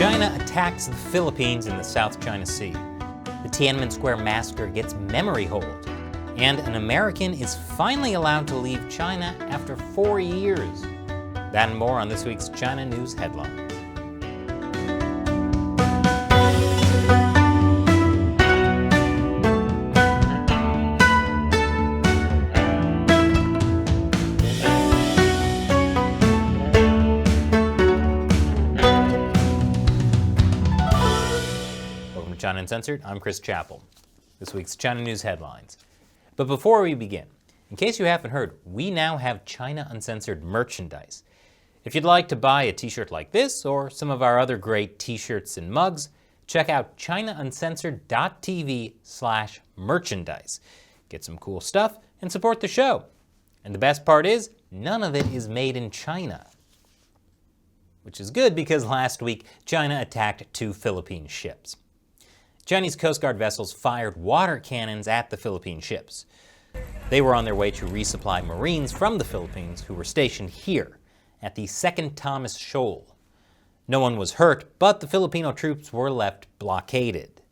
China attacks the Philippines in the South China Sea. The Tiananmen Square massacre gets memory hold. And an American is finally allowed to leave China after 4 years. That and more on this week's China News Headlines. Welcome to China Uncensored. I'm Chris Chappell. This week's China News Headlines. But before we begin, in case you haven't heard, we now have China Uncensored merchandise. If you'd like to buy a t-shirt like this or some of our other great t-shirts and mugs, check out chinauncensored.tv/merchandise. Get some cool stuff and support the show. And the best part is, none of it is made in China. Which is good because last week, China attacked 2 Philippine ships. Chinese Coast Guard vessels fired water cannons at the Philippine ships. They were on their way to resupply Marines from the Philippines who were stationed here at the 2nd Thomas Shoal. No one was hurt, but the Filipino troops were left blockaded.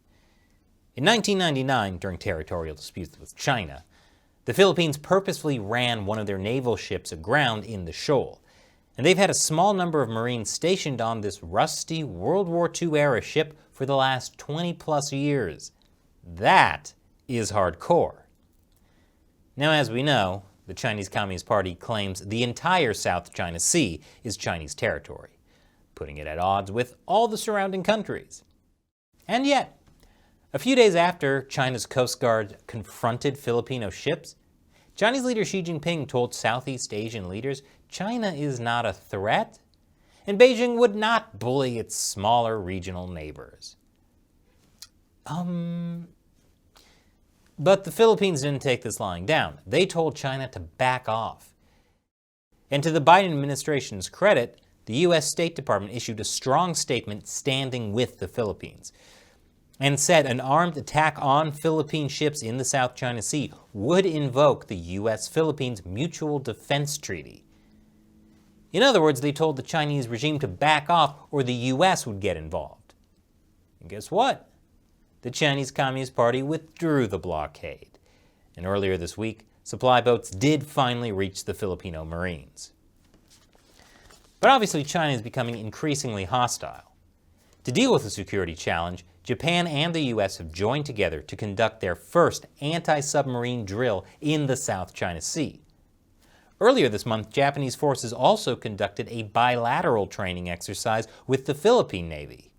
In 1999, during territorial disputes with China, the Philippines purposefully ran one of their naval ships aground in the shoal, and they've had a small number of Marines stationed on this rusty World War II-era ship for the last 20-plus years. That is hardcore. Now, as we know, the Chinese Communist Party claims the entire South China Sea is Chinese territory, putting it at odds with all the surrounding countries. And yet, a few days after China's Coast Guard confronted Filipino ships, Chinese leader Xi Jinping told Southeast Asian leaders China is not a threat, and Beijing would not bully its smaller regional neighbors. But the Philippines didn't take this lying down. They told China to back off. And to the Biden administration's credit, the U.S. State Department issued a strong statement standing with the Philippines and said an armed attack on Philippine ships in the South China Sea would invoke the U.S.-Philippines Mutual Defense Treaty. In other words, they told the Chinese regime to back off or the U.S. would get involved. And guess what? The Chinese Communist Party withdrew the blockade. And earlier this week, supply boats did finally reach the Filipino Marines. But obviously, China is becoming increasingly hostile. To deal with the security challenge, Japan and the U.S. have joined together to conduct their first anti-submarine drill in the South China Sea. Earlier this month, Japanese forces also conducted a bilateral training exercise with the Philippine Navy.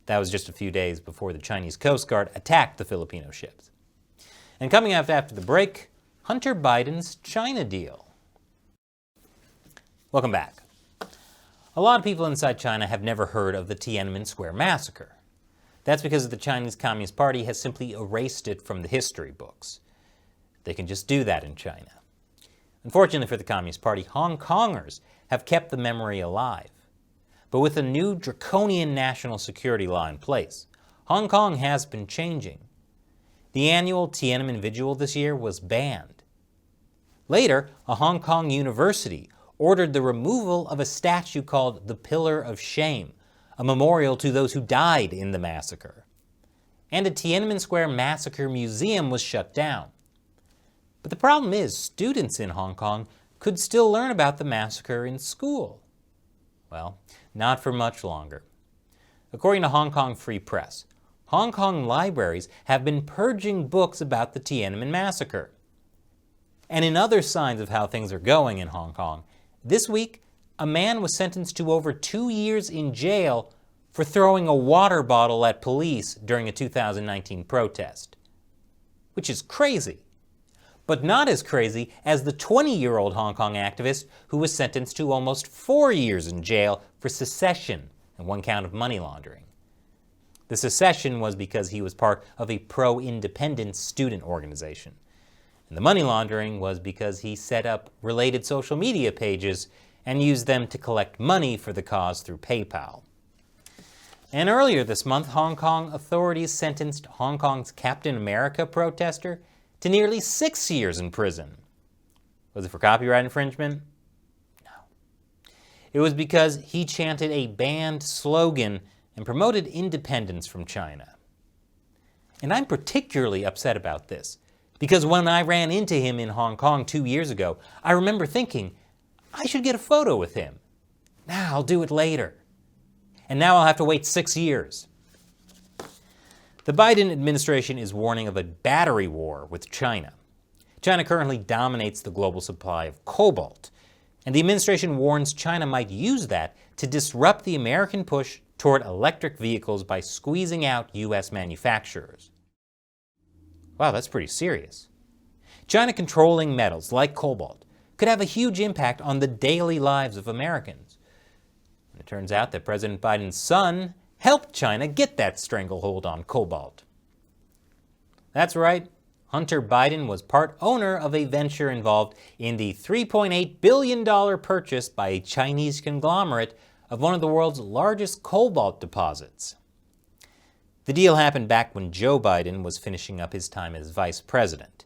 That was just a few days before the Chinese Coast Guard attacked the Filipino ships. And coming up after the break, Hunter Biden's China deal. Welcome back. A lot of people inside China have never heard of the Tiananmen Square massacre. That's because the Chinese Communist Party has simply erased it from the history books. They can just do that in China. Unfortunately for the Communist Party, Hong Kongers have kept the memory alive. But with a new draconian national security law in place, Hong Kong has been changing. The annual Tiananmen Vigil this year was banned. Later, a Hong Kong university ordered the removal of a statue called the Pillar of Shame, a memorial to those who died in the massacre. And a Tiananmen Square massacre museum was shut down. But the problem is, students in Hong Kong could still learn about the massacre in school. Well, not for much longer. According to Hong Kong Free Press, Hong Kong libraries have been purging books about the Tiananmen massacre. And in other signs of how things are going in Hong Kong, this week, a man was sentenced to over 2 years in jail for throwing a water bottle at police during a 2019 protest. Which is crazy. But not as crazy as the 20-year-old Hong Kong activist who was sentenced to almost 4 years in jail for secession and 1 count of money laundering. The secession was because he was part of a pro-independence student organization. And the money laundering was because he set up related social media pages and used them to collect money for the cause through PayPal. And earlier this month, Hong Kong authorities sentenced Hong Kong's Captain America protester to nearly 6 years in prison. Was it for copyright infringement? No. it was because he chanted a banned slogan and promoted independence from China. And I'm particularly upset about this, because when I ran into him in Hong Kong 2 years ago, I remember thinking, I should get a photo with him. Nah, I'll do it later. And now I'll have to wait 6 years. The Biden administration is warning of a battery war with China. China currently dominates the global supply of cobalt, and the administration warns China might use that to disrupt the American push toward electric vehicles by squeezing out U.S. manufacturers. Wow, that's pretty serious. China controlling metals like cobalt could have a huge impact on the daily lives of Americans. And it turns out that President Biden's son helped China get that stranglehold on cobalt. That's right, Hunter Biden was part owner of a venture involved in the $3.8 billion purchase by a Chinese conglomerate of one of the world's largest cobalt deposits. The deal happened back when Joe Biden was finishing up his time as vice president.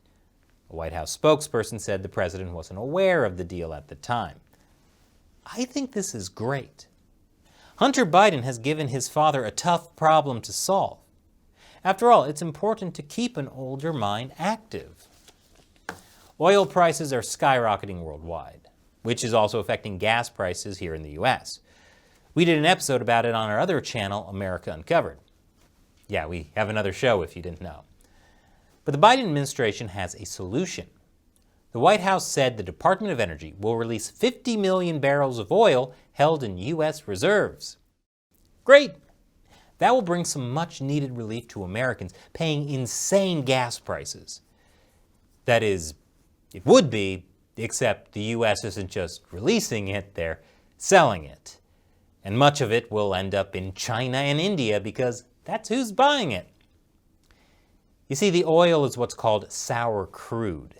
A White House spokesperson said the president wasn't aware of the deal at the time. I think this is great. Hunter Biden has given his father a tough problem to solve. After all, it's important to keep an older mind active. Oil prices are skyrocketing worldwide, which is also affecting gas prices here in the U.S. We did an episode about it on our other channel, America Uncovered. Yeah, we have another show if you didn't know. But the Biden administration has a solution. The White House said the Department of Energy will release 50 million barrels of oil held in U.S. reserves. Great! That will bring some much-needed relief to Americans paying insane gas prices. That is, it would be, except the U.S. isn't just releasing it, they're selling it. And much of it will end up in China and India because that's who's buying it. You see, the oil is what's called sour crude.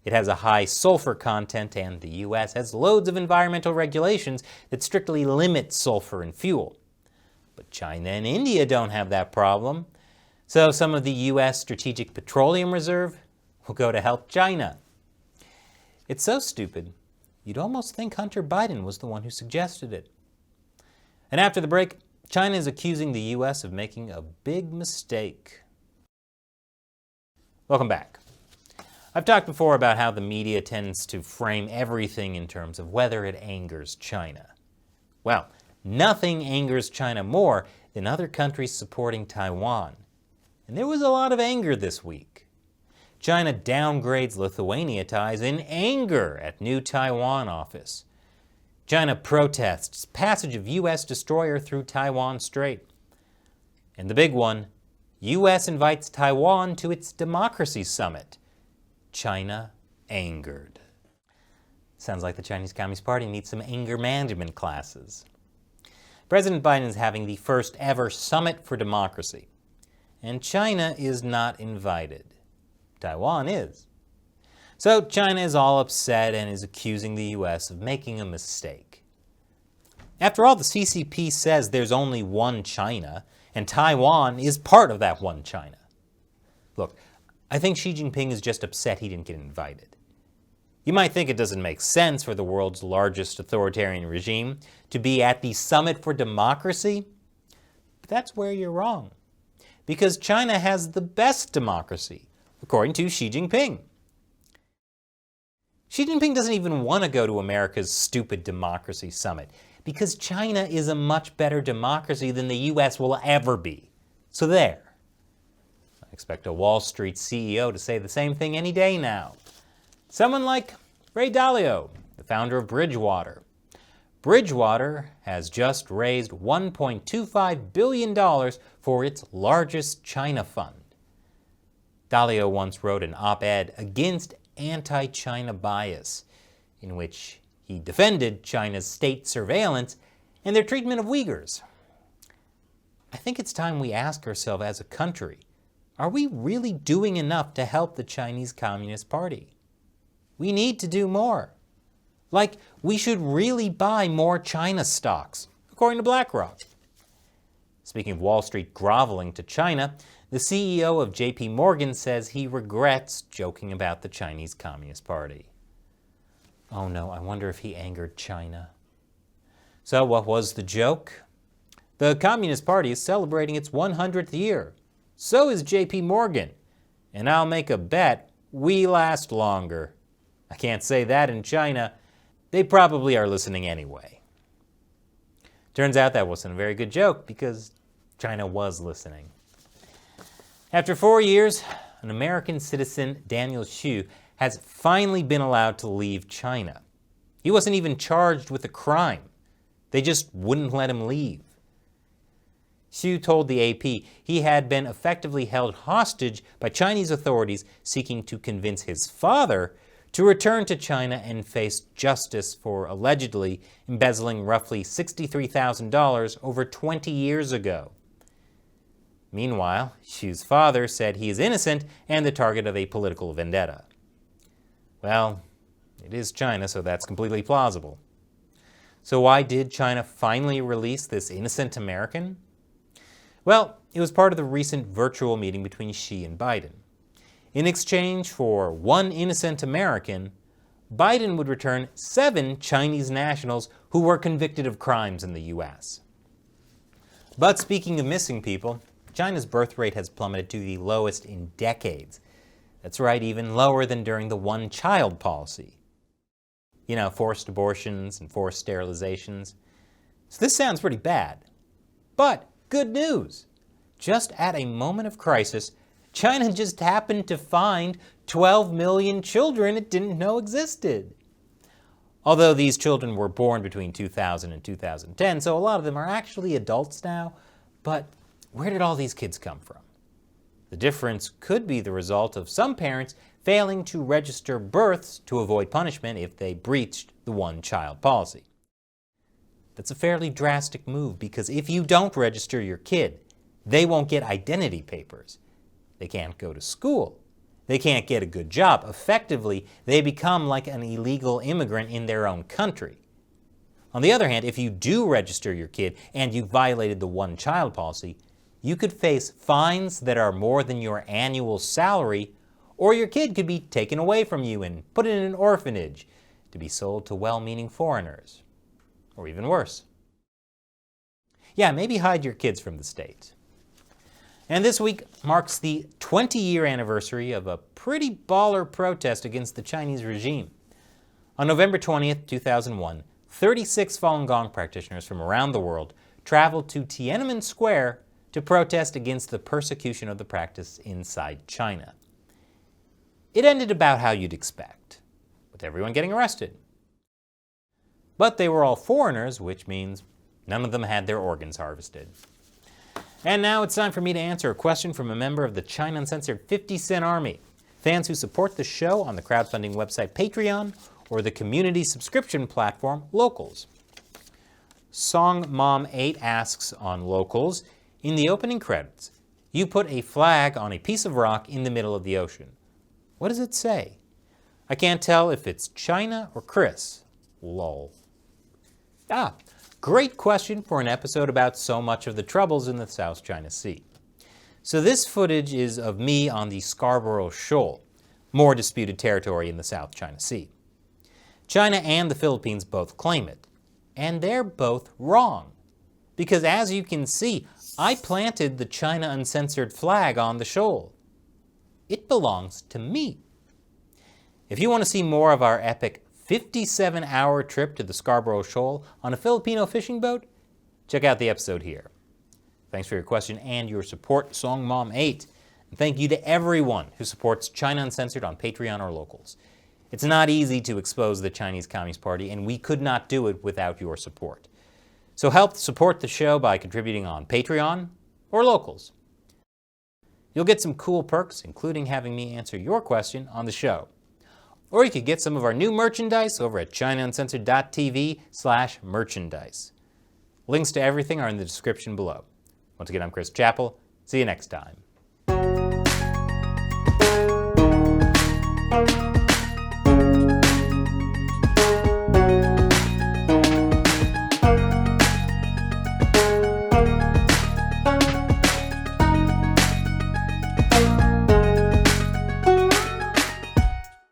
It has a high sulfur content, and the U.S. has loads of environmental regulations that strictly limit sulfur in fuel. But China and India don't have that problem. So some of the U.S. Strategic Petroleum Reserve will go to help China. It's so stupid, you'd almost think Hunter Biden was the one who suggested it. And after the break, China is accusing the U.S. of making a big mistake. Welcome back. I've talked before about how the media tends to frame everything in terms of whether it angers China. Well, nothing angers China more than other countries supporting Taiwan. And there was a lot of anger this week. China downgrades Lithuania ties in anger at new Taiwan office. China protests passage of U.S. destroyer through Taiwan Strait. And the big one, U.S. invites Taiwan to its democracy summit. China angered. Sounds like the Chinese Communist Party needs some anger management classes. President Biden is having the first ever summit for democracy. And China is not invited. Taiwan is. So China is all upset and is accusing the U.S. of making a mistake. After all, the CCP says there's only one China, and Taiwan is part of that one China. Look, I think Xi Jinping is just upset he didn't get invited. You might think it doesn't make sense for the world's largest authoritarian regime to be at the Summit for Democracy, but that's where you're wrong. Because China has the best democracy, according to Xi Jinping. Xi Jinping doesn't even want to go to America's stupid democracy summit because China is a much better democracy than the U.S. will ever be. So there. I expect a Wall Street CEO to say the same thing any day now. Someone like Ray Dalio, the founder of Bridgewater. Bridgewater has just raised $1.25 billion for its largest China fund. Dalio once wrote an op-ed against anti-China bias, in which he defended China's state surveillance and their treatment of Uyghurs. I think it's time we ask ourselves as a country, are we really doing enough to help the Chinese Communist Party? We need to do more. Like, we should really buy more China stocks, according to BlackRock. Speaking of Wall Street groveling to China, the CEO of JP Morgan says he regrets joking about the Chinese Communist Party. Oh no, I wonder if he angered China. So what was the joke? The Communist Party is celebrating its 100th year. So is JP Morgan. And I'll make a bet we last longer. I can't say that in China. They probably are listening anyway. Turns out that wasn't a very good joke because China was listening. After 4 years, an American citizen, Daniel Xu, has finally been allowed to leave China. He wasn't even charged with a crime. They just wouldn't let him leave. Xu told the AP he had been effectively held hostage by Chinese authorities seeking to convince his father to return to China and face justice for allegedly embezzling roughly $63,000 over 20 years ago. Meanwhile, Xu's father said he is innocent and the target of a political vendetta. Well, it is China, so that's completely plausible. So why did China finally release this innocent American? Well, it was part of the recent virtual meeting between Xi and Biden. In exchange for one innocent American, Biden would return 7 Chinese nationals who were convicted of crimes in the U.S. But speaking of missing people, China's birth rate has plummeted to the lowest in decades. That's right, even lower than during the one-child policy. You know, forced abortions and forced sterilizations. So this sounds pretty bad. But good news! Just at a moment of crisis, China just happened to find 12 million children it didn't know existed. Although these children were born between 2000 and 2010, so a lot of them are actually adults now, but where did all these kids come from? The difference could be the result of some parents failing to register births to avoid punishment if they breached the one-child policy. That's a fairly drastic move because if you don't register your kid, they won't get identity papers. They can't go to school. They can't get a good job. Effectively, they become like an illegal immigrant in their own country. On the other hand, if you do register your kid and you violated the one-child policy, you could face fines that are more than your annual salary, or your kid could be taken away from you and put in an orphanage to be sold to well-meaning foreigners. Or even worse. Yeah, maybe hide your kids from the state. And this week marks the 20-year anniversary of a pretty baller protest against the Chinese regime. On November 20th, 2001, 36 Falun Gong practitioners from around the world traveled to Tiananmen Square to protest against the persecution of the practice inside China. It ended about how you'd expect, with everyone getting arrested. But they were all foreigners, which means none of them had their organs harvested. And now it's time for me to answer a question from a member of the China Uncensored 50 Cent Army, fans who support the show on the crowdfunding website Patreon or the community subscription platform Locals. Song Mom 8 asks on Locals, in the opening credits, you put a flag on a piece of rock in the middle of the ocean. What does it say? I can't tell if it's China or Chris. Lol. Great question for an episode about so much of the troubles in the South China Sea. So this footage is of me on the Scarborough Shoal, more disputed territory in the South China Sea. China and the Philippines both claim it, and they're both wrong. Because as you can see, I planted the China Uncensored flag on the shoal. It belongs to me. If you want to see more of our epic 57-hour trip to the Scarborough Shoal on a Filipino fishing boat, check out the episode here. Thanks for your question and your support, Song Mom 8. And thank you to everyone who supports China Uncensored on Patreon or Locals. It's not easy to expose the Chinese Communist Party, and we could not do it without your support. So help support the show by contributing on Patreon or Locals. You'll get some cool perks, including having me answer your question on the show. Or you could get some of our new merchandise over at chinauncensored.tv/merchandise. Links to everything are in the description below. Once again, I'm Chris Chappell. See you next time.